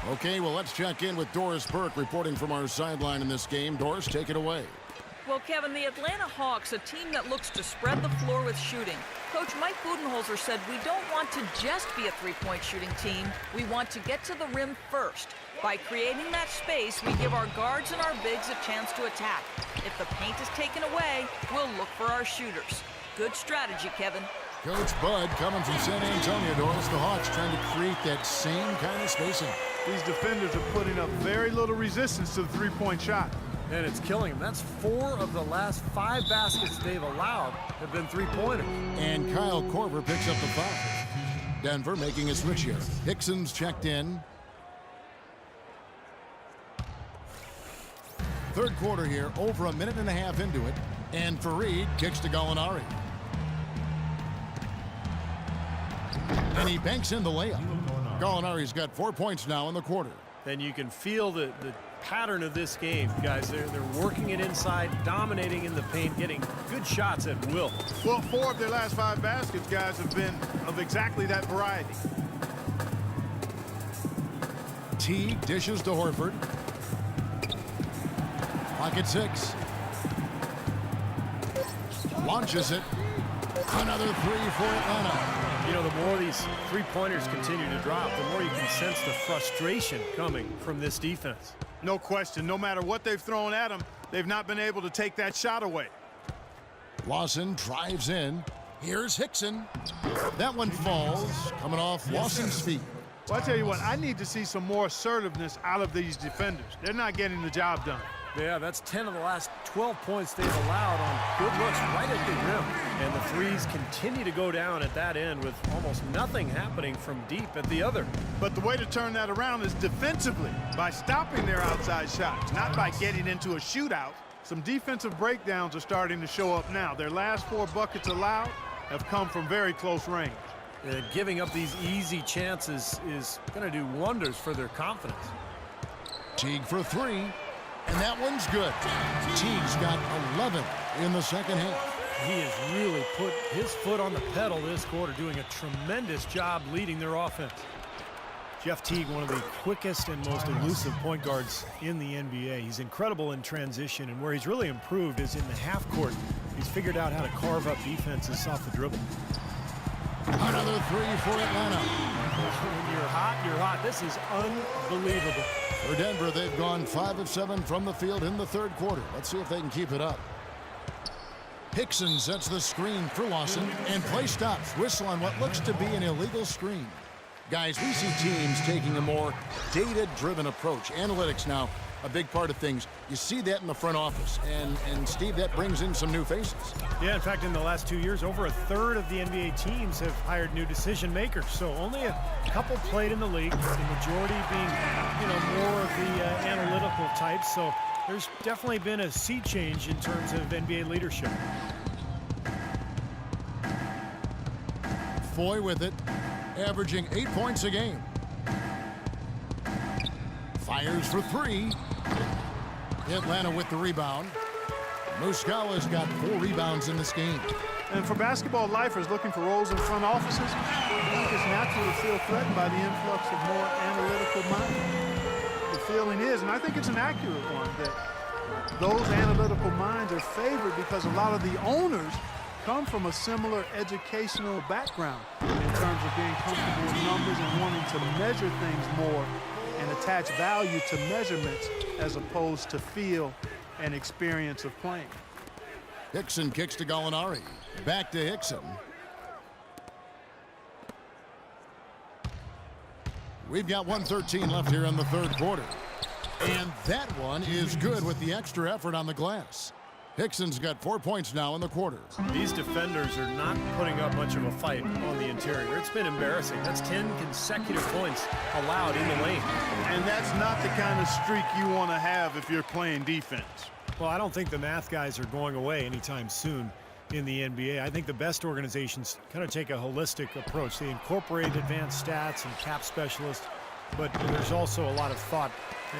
Okay, well, let's check in with Doris Burke reporting from our sideline in this game. Doris, take it away. Well, Kevin, the Atlanta Hawks, a team that looks to spread the floor with shooting. Coach Mike Budenholzer said we don't want to just be a three-point shooting team. We want to get to the rim first. By creating that space, we give our guards and our bigs a chance to attack. If the paint is taken away, we'll look for our shooters. Good strategy, Kevin. Coach Bud coming from San Antonio, Doris. The Hawks trying to create that same kind of spacing. These defenders are putting up very little resistance to the three-point shot. And it's killing them. That's 4 of the last 5 baskets they've allowed have been three-pointers. And Kyle Korver picks up the foul. Denver making a switch here. Hickson's checked in. Third quarter here, over a minute and a half into it. And Fareed kicks to Gallinari. And he banks in the layup. Gallinari's got 4 points now in the quarter. And you can feel the pattern of this game, guys. They're working it inside, dominating in the paint, getting good shots at will. Well, 4 of their last 5 baskets, guys, have been of exactly that variety. Teague dishes to Horford. Pocket 6. Launches it. Another 3 for Atlanta. You know, the more these three-pointers continue to drop, the more you can sense the frustration coming from this defense. No question. No matter what they've thrown at them, they've not been able to take that shot away. Lawson drives in. Here's Hickson. That one falls, coming off Lawson's feet. Well, I tell you what, I need to see some more assertiveness out of these defenders. They're not getting the job done. Yeah, that's 10 of the last 12 points they've allowed on good looks right at the rim. And the threes continue to go down at that end with almost nothing happening from deep at the other. But the way to turn that around is defensively, by stopping their outside shots, not by getting into a shootout. Some defensive breakdowns are starting to show up now. Their last 4 buckets allowed have come from very close range. And giving up these easy chances is going to do wonders for their confidence. Teague for 3. And that one's good. Teague's got 11 in the second half. He has really put his foot on the pedal this quarter, doing a tremendous job leading their offense. Jeff Teague, one of the quickest and most elusive point guards in the NBA. He's incredible in transition, and where he's really improved is in the half court. He's figured out how to carve up defenses off the dribble. Another 3 for Atlanta. When you're hot, you're hot. This is unbelievable. For Denver, they've gone 5 of 7 from the field in the third quarter. Let's see if they can keep it up. Hickson sets the screen for Lawson, and play stops. Whistle on what looks to be an illegal screen. Guys, we see teams taking a more data-driven approach. Analytics now, a big part of things. You see that in the front office. And Steve, that brings in some new faces. Yeah, in fact, in the last 2 years, over a third of the NBA teams have hired new decision makers. So only a couple played in the league, the majority being, more of the analytical types. So there's definitely been a sea change in terms of NBA leadership. Foy with it, averaging 8 points a game. Fires for 3. Atlanta with the rebound. Muscala's got 4 rebounds in this game. And for basketball lifers looking for roles in front offices, I think it's natural to feel threatened by the influx of more analytical minds. The feeling is, and I think it's an accurate one, that those analytical minds are favored because a lot of the owners come from a similar educational background in terms of being comfortable with numbers and wanting to measure things more and attach value to measurements as opposed to feel and experience of playing. Hickson kicks to Gallinari. Back to Hickson. We've got 1:13 left here in the third quarter. And that one is good with the extra effort on the glass. Hickson's got 4 points now in the quarter. These defenders are not putting up much of a fight on the interior. It's been embarrassing. That's 10 consecutive points allowed in the lane. And that's not the kind of streak you want to have if you're playing defense. Well, I don't think the math guys are going away anytime soon in the NBA. I think the best organizations kind of take a holistic approach. They incorporate advanced stats and cap specialists, but there's also a lot of thought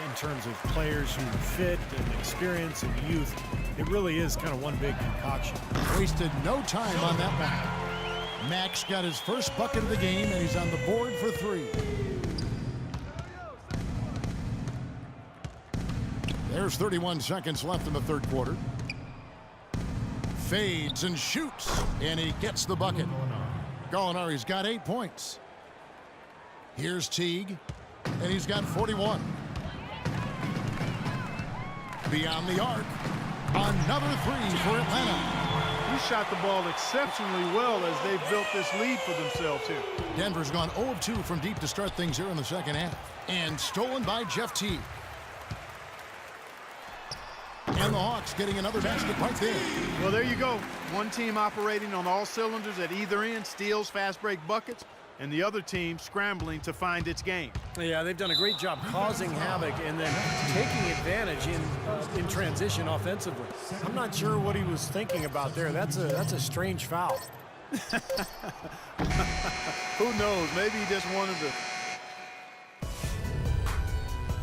in terms of players who fit and experience and youth. It really is kind of one big concoction. Wasted no time on that one. Max got his first bucket of the game, and he's on the board for 3. There's 31 seconds left in the third quarter. Fades and shoots, and he gets the bucket. Gallinari's got 8 points. Here's Teague, and he's got 41. Beyond the arc, another three for Atlanta. He shot the ball exceptionally well as they've built this lead for themselves here. Denver's gone 0 of 2 from deep to start things here in the second half. And stolen by Jeff Teague. And the Hawks getting another basket right there. Well, there you go. One team operating on all cylinders at either end, steals, fast break buckets, and the other team scrambling to find its game. Yeah, they've done a great job causing havoc and then taking advantage in transition offensively. I'm not sure what he was thinking about there. That's a strange foul. Who knows? Maybe he just wanted to.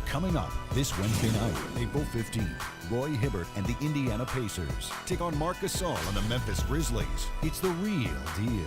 Coming up this Wednesday night, April 15th, Roy Hibbert and the Indiana Pacers take on Marc Gasol and the Memphis Grizzlies. It's the real deal.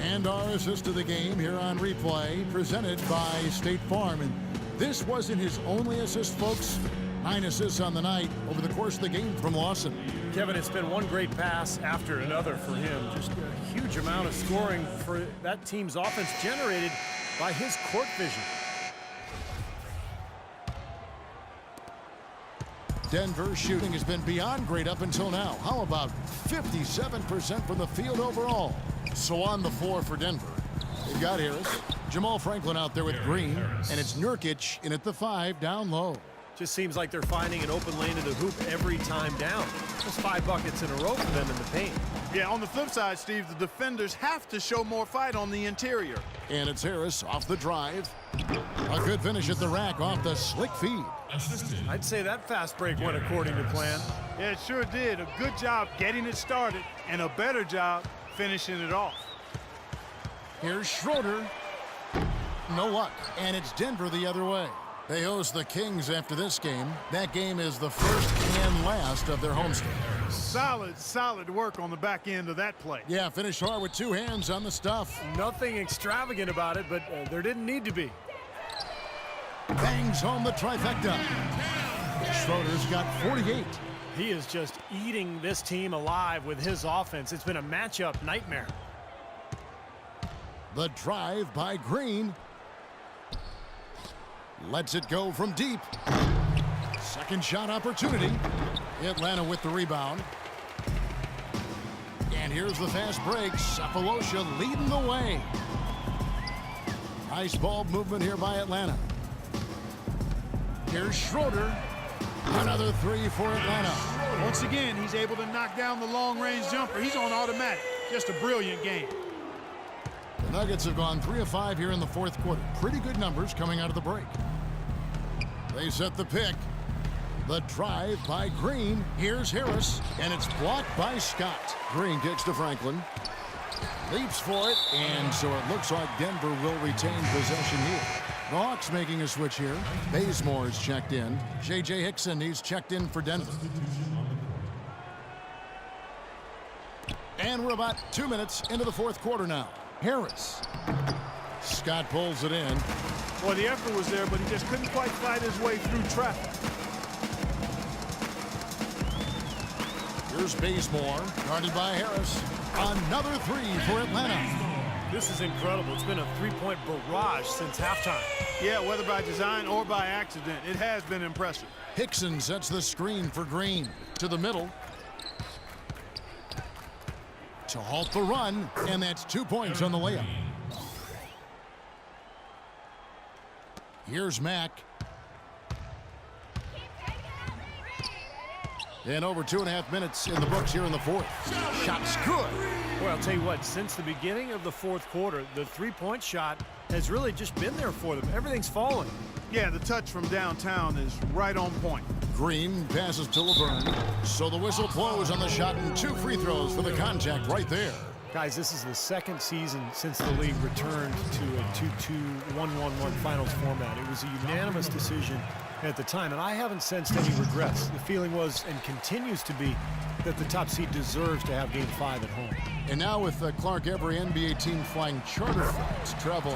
And our assist of the game here on replay, presented by State Farm. And this wasn't his only assist, folks. 9 assists on the night over the course of the game from Lawson. Kevin, it's been one great pass after another for him. Just a huge amount of scoring for that team's offense generated by his court vision. Denver's shooting has been beyond great up until now. How about 57% from the field overall? So on the floor for Denver, they've got Harris, Jamal Franklin out there with Green, and it's Nurkic in at the 5 down low. Just seems like they're finding an open lane in the hoop every time down. Just 5 buckets in a row for them in the paint. Yeah, on the flip side, Steve, the defenders have to show more fight on the interior. And it's Harris off the drive. A good finish at the rack off the slick feed. I'd say that fast break went according to plan. Yeah, it sure did. A good job getting it started and a better job finishing it off. Here's Schroeder. No luck. And it's Denver the other way. They host the Kings after this game. That game is the first and last of their homestand. Solid work on the back end of that play. Yeah, finished hard with 2 hands on the stuff. Nothing extravagant about it, but there didn't need to be. Bangs home the trifecta. Schroeder's got 48. He is just eating this team alive with his offense. It's been a matchup nightmare. The drive by Green. Lets it go from deep. Second shot opportunity. Atlanta with the rebound. And here's the fast break. Sefolosha leading the way. Nice ball movement here by Atlanta. Here's Schroeder. Another 3 for Atlanta. Once again, he's able to knock down the long-range jumper. He's on automatic. Just a brilliant game. The Nuggets have gone 3 of 5 here in the fourth quarter. Pretty good numbers coming out of the break. They set the pick. The drive by Green. Here's Harris, and it's blocked by Scott. Green kicks to Franklin. Leaps for it, and so it looks like Denver will retain possession here. The Hawks making a switch here. Bazemore's checked in. J.J. Hickson, he's checked in for Denver. And we're about 2 minutes into the fourth quarter now. Harris. Scott pulls it in. Well, the effort was there, but he just couldn't quite fight his way through traffic. Here's Bazemore, guarded by Harris. Another 3 for Atlanta. This is incredible. It's been a 3-point barrage since halftime. Yeah, whether by design or by accident, it has been impressive. Hickson sets the screen for Green. To the middle. To halt the run, and that's 2 points on the layup. Here's Mack. And over 2.5 minutes in the books here in the fourth. Shot's good. Well, I'll tell you what, since the beginning of the fourth quarter, the 3-point shot has really just been there for them. Everything's falling. Yeah, the touch from downtown is right on point. Green passes to LeBron. So the whistle blows on the shot and 2 free throws for the contact right there. Guys, this is the second season since the league returned to a 2-2, 1-1-1 finals format. It was a unanimous decision at the time, and I haven't sensed any regrets. The feeling was, and continues to be, that the top seed deserves to have Game 5 at home. And now with Clark, every NBA team flying charter flights, travel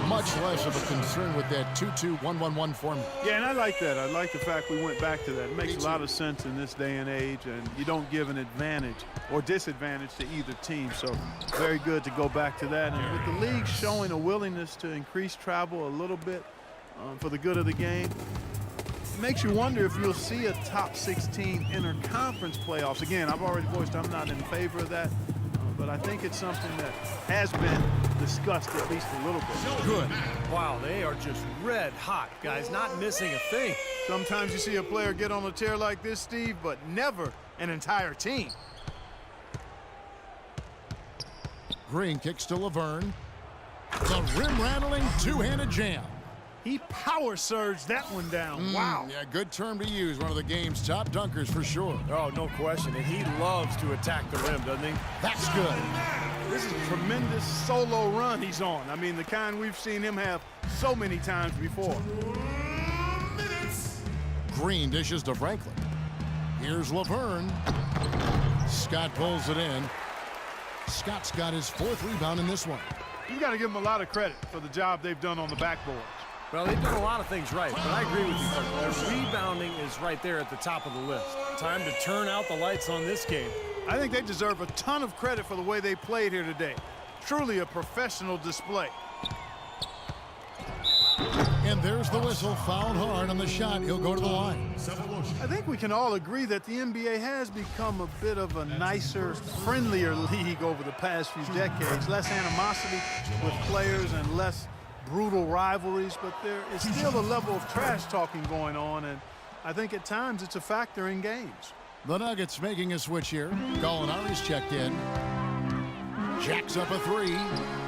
much less of a concern with that 2-2, 1-1-1 format. Yeah, and I like that. I like the fact we went back to that. It makes a lot of sense in this day and age, and you don't give an advantage or disadvantage to either team. So very good to go back to that. And with the league showing a willingness to increase travel a little bit for the good of the game, it makes you wonder if you'll see a top 16 interconference playoffs. Again, I've already voiced I'm not in favor of that, but I think it's something that has been discussed at least a little bit. Good. Wow, they are just red hot, guys, not missing a thing. Sometimes you see a player get on a tear like this, Steve, but never an entire team. Green kicks to Laverne. The rim-rattling two-handed jam. He power surged that one down. Wow. Yeah, good term to use. One of the game's top dunkers for sure. Oh, no question. And he loves to attack the rim, doesn't he? That's good. This is a tremendous solo run he's on. I mean, the kind we've seen him have so many times before. Green dishes to Franklin. Here's Laverne. Scott pulls it in. Scott's got his fourth rebound in this one. You've got to give him a lot of credit for the job they've done on the backboard. Well, they've done a lot of things right, but I agree with you, Coach. Their rebounding is right there at the top of the list. Time to turn out the lights on this game. I think they deserve a ton of credit for the way they played here today. Truly a professional display. And there's the whistle. Fouled hard on the shot. He'll go to the line. I think we can all agree that the NBA has become a bit of a nicer, friendlier league over the past few decades. Less animosity with players and less brutal rivalries, but there is still a level of trash talking going on, and I think at times it's a factor in games. The Nuggets making a switch here. Gallinari's checked in. Jacks up a three.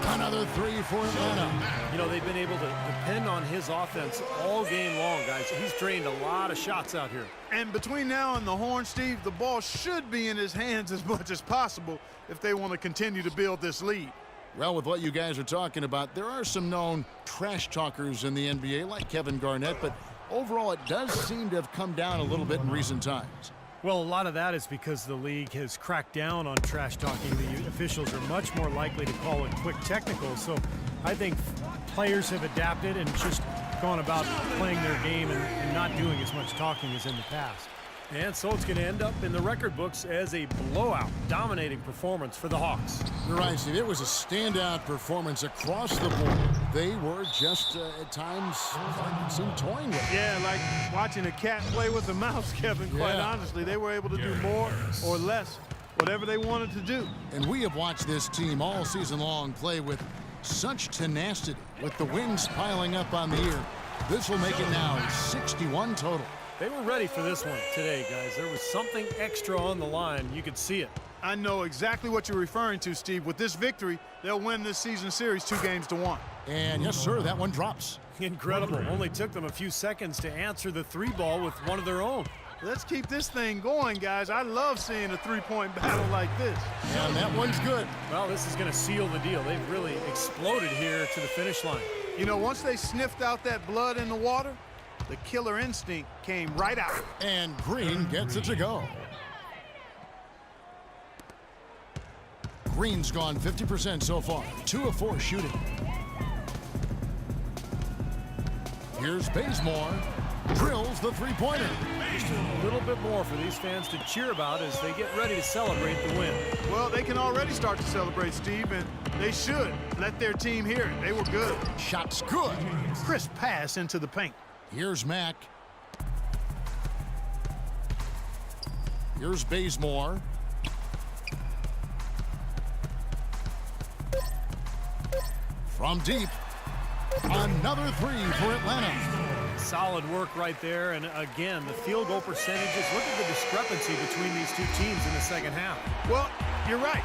Another three for Atlanta. You know, they've been able to depend on his offense all game long, guys. He's drained a lot of shots out here. And between now and the horn, Steve, the ball should be in his hands as much as possible if they want to continue to build this lead. Well, with what you guys are talking about, there are some known trash talkers in the NBA like Kevin Garnett, but overall it does seem to have come down a little bit in recent times. Well, a lot of that is because the league has cracked down on trash talking. The officials are much more likely to call it quick technicals. So I think players have adapted and just gone about playing their game and not doing as much talking as in the past. And so it's going to end up in the record books as a blowout, dominating performance for the Hawks. You're right, Steve. It was a standout performance across the board. They were just, at times, seemed toying with it. Yeah, like watching a cat play with a mouse, Kevin, quite honestly. They were able to do more or less, whatever they wanted to do. And we have watched this team all season long play with such tenacity, with the wins piling up on the year. This will make it now 61 total. They were ready for this one today, guys. There was something extra on the line. You could see it. I know exactly what you're referring to, Steve. With this victory, they'll win this season series 2-1. And yes, sir, that one drops. Incredible. Only took them a few seconds to answer the three ball with one of their own. Let's keep this thing going, guys. I love seeing a three-point battle like this. And that one's good. Well, this is going to seal the deal. They've really exploded here to the finish line. You know, once they sniffed out that blood in the water, the killer instinct came right out. And Green gets it to go. Green's gone 50% so far. 2 of 4 shooting. Here's Bazemore. Drills the three-pointer. Just a little bit more for these fans to cheer about as they get ready to celebrate the win. Well, they can already start to celebrate, Steve, and they should. Let their team hear it. They were good. Shot's good. Crisp pass into the paint. Here's Mack. Here's Bazemore. From deep. Another three for Atlanta. Solid work right there. And again, the field goal percentages. Look at the discrepancy between these two teams in the second half. Well, you're right.